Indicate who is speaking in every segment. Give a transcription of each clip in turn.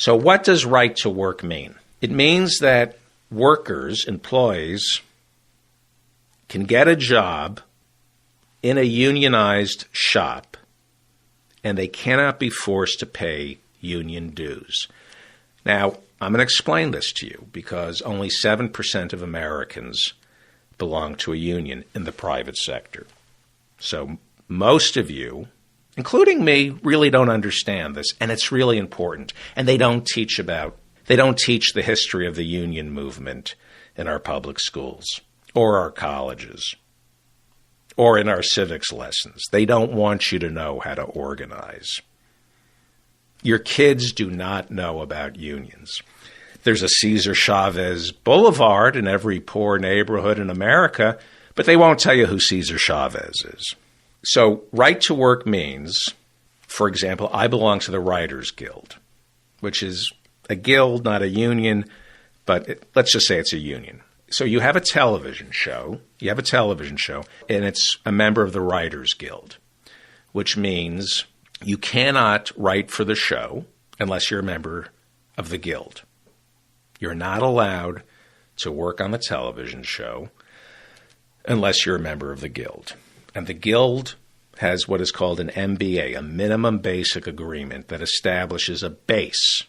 Speaker 1: So what does right to work mean? It means that workers, employees, can get a job in a unionized shop, and they cannot be forced to pay union dues. Now, I'm going to explain this to you because only 7% of Americans belong to a union in the private sector. So most of you, including me, really don't understand this, and it's really important. And they don't teach the history of the union movement in our public schools or our colleges or in our civics lessons. They don't want you to know how to organize. Your kids do not know about unions. There's a Cesar Chavez Boulevard in every poor neighborhood in America, but they won't tell you who Cesar Chavez is. So right to work means, for example, I belong to the Writers Guild, which is a guild, not a union, but let's just say it's a union. So you have a television show, and it's a member of the Writers Guild, which means you cannot write for the show unless you're a member of the guild. You're not allowed to work on the television show unless you're a member of the guild. And the guild has what is called an MBA, a minimum basic agreement that establishes a base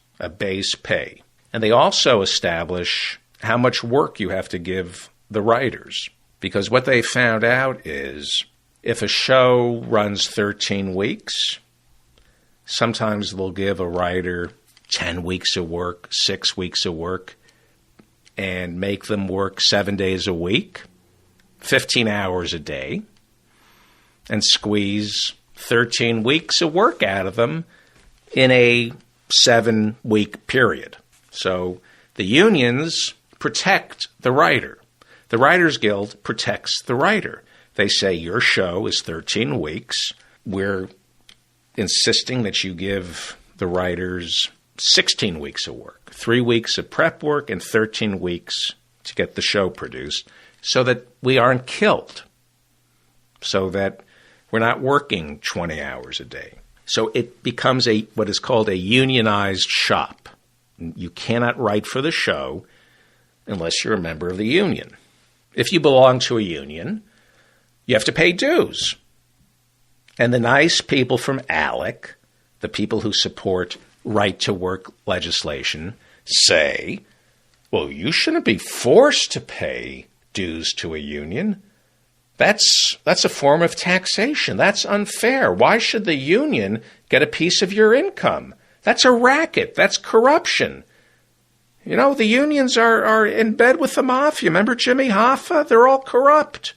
Speaker 1: pay. And they also establish how much work you have to give the writers. Because what they found out is if a show runs 13 weeks, sometimes they'll give a writer 10 weeks of work, 6 weeks of work, and make them work 7 days a week, 15 hours a day, and squeeze 13 weeks of work out of them in a 7-week period. So the unions protect the writer. The Writers Guild protects the writer. They say your show is 13 weeks. We're insisting that you give the writers 16 weeks of work, 3 weeks of prep work and 13 weeks to get the show produced so that we aren't killed, so that we're not working 20 hours a day. So it becomes what is called a unionized shop. You cannot write for the show unless you're a member of the union. If you belong to a union, you have to pay dues. And the nice people from ALEC, the people who support right-to-work legislation, say, well, you shouldn't be forced to pay dues to a union. That's a form of taxation. That's unfair. Why should the union get a piece of your income? That's a racket. That's corruption. You know, the unions are in bed with the mafia. Remember Jimmy Hoffa? They're all corrupt.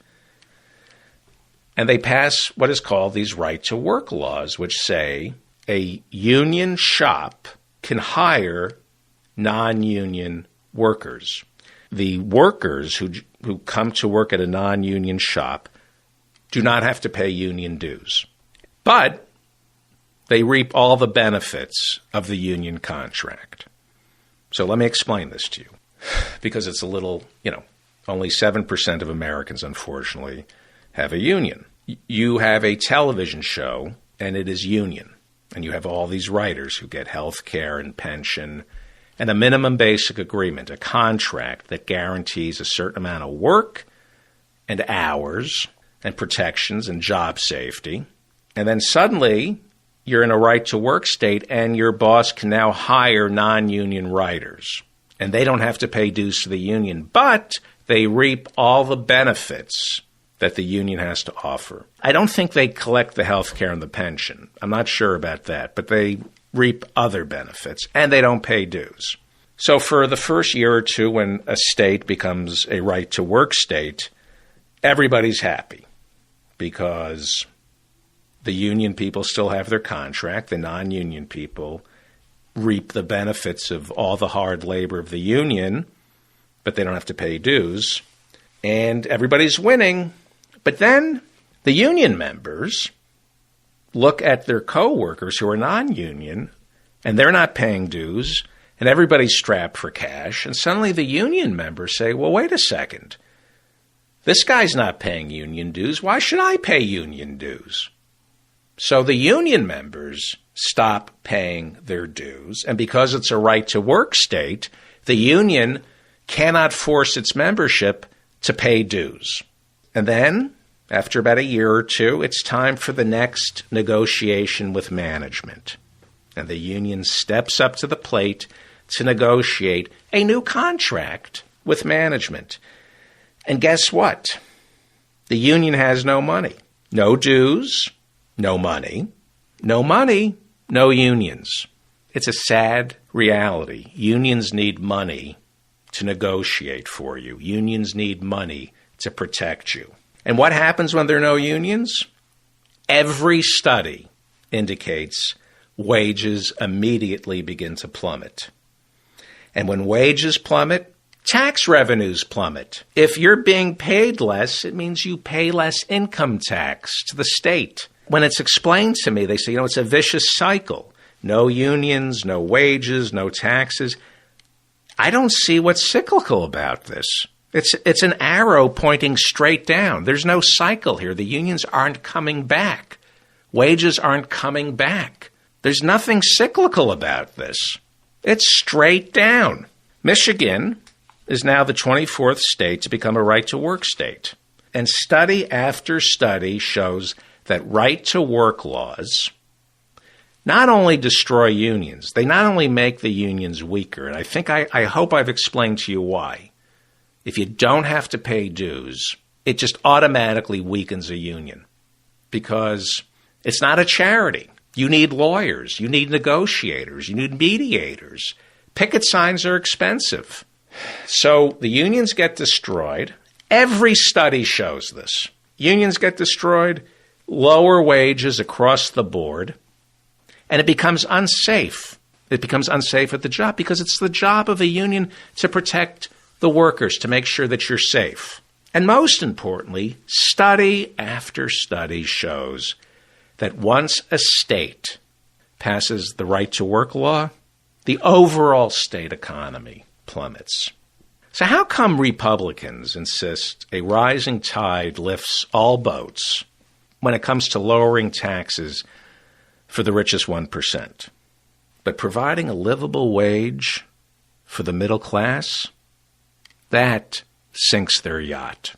Speaker 1: And they pass what is called these right-to-work laws, which say a union shop can hire non-union workers. The workers who come to work at a non-union shop do not have to pay union dues. But they reap all the benefits of the union contract. So let me explain this to you, because it's a little, only 7% of Americans, unfortunately, have a union. You have a television show, and it is union. And you have all these writers who get health care and pension and a minimum basic agreement, a contract that guarantees a certain amount of work and hours and protections and job safety. And then suddenly you're in a right-to-work state and your boss can now hire non-union writers. And they don't have to pay dues to the union, but they reap all the benefits that the union has to offer. I don't think they collect the health care and the pension. I'm not sure about that, but they reap other benefits, and they don't pay dues. So for the first year or two when a state becomes a right-to-work state, everybody's happy because the union people still have their contract. The non-union people reap the benefits of all the hard labor of the union, but they don't have to pay dues. And everybody's winning. But then the union members look at their coworkers who are non-union, and they're not paying dues, and everybody's strapped for cash. And suddenly the union members say, well, wait a second. This guy's not paying union dues. Why should I pay union dues? So the union members stop paying their dues. And because it's a right-to-work state, the union cannot force its membership to pay dues. And then, after about a year or two, it's time for the next negotiation with management. And the union steps up to the plate to negotiate a new contract with management. And guess what? The union has no money. No dues, no money. No money, no unions. It's a sad reality. Unions need money to negotiate for you. Unions need money to protect you. And what happens when there are no unions? Every study indicates wages immediately begin to plummet. And when wages plummet, tax revenues plummet. If you're being paid less, it means you pay less income tax to the state. When it's explained to me, they say, it's a vicious cycle. No unions, no wages, no taxes. I don't see what's cyclical about this. It's an arrow pointing straight down. There's no cycle here. The unions aren't coming back. Wages aren't coming back. There's nothing cyclical about this. It's straight down. Michigan is now the 24th state to become a right-to-work state. And study after study shows that right-to-work laws not only destroy unions, they not only make the unions weaker, and I hope I've explained to you why. If you don't have to pay dues, it just automatically weakens a union because it's not a charity. You need lawyers, you need negotiators, you need mediators. Picket signs are expensive. So the unions get destroyed. Every study shows this. Unions get destroyed, lower wages across the board, and it becomes unsafe. It becomes unsafe at the job because it's the job of a union to protect the workers, to make sure that you're safe. And most importantly, study after study shows that once a state passes the right-to-work law, the overall state economy plummets. So how come Republicans insist a rising tide lifts all boats when it comes to lowering taxes for the richest 1%, but providing a livable wage for the middle class, that sinks their yacht?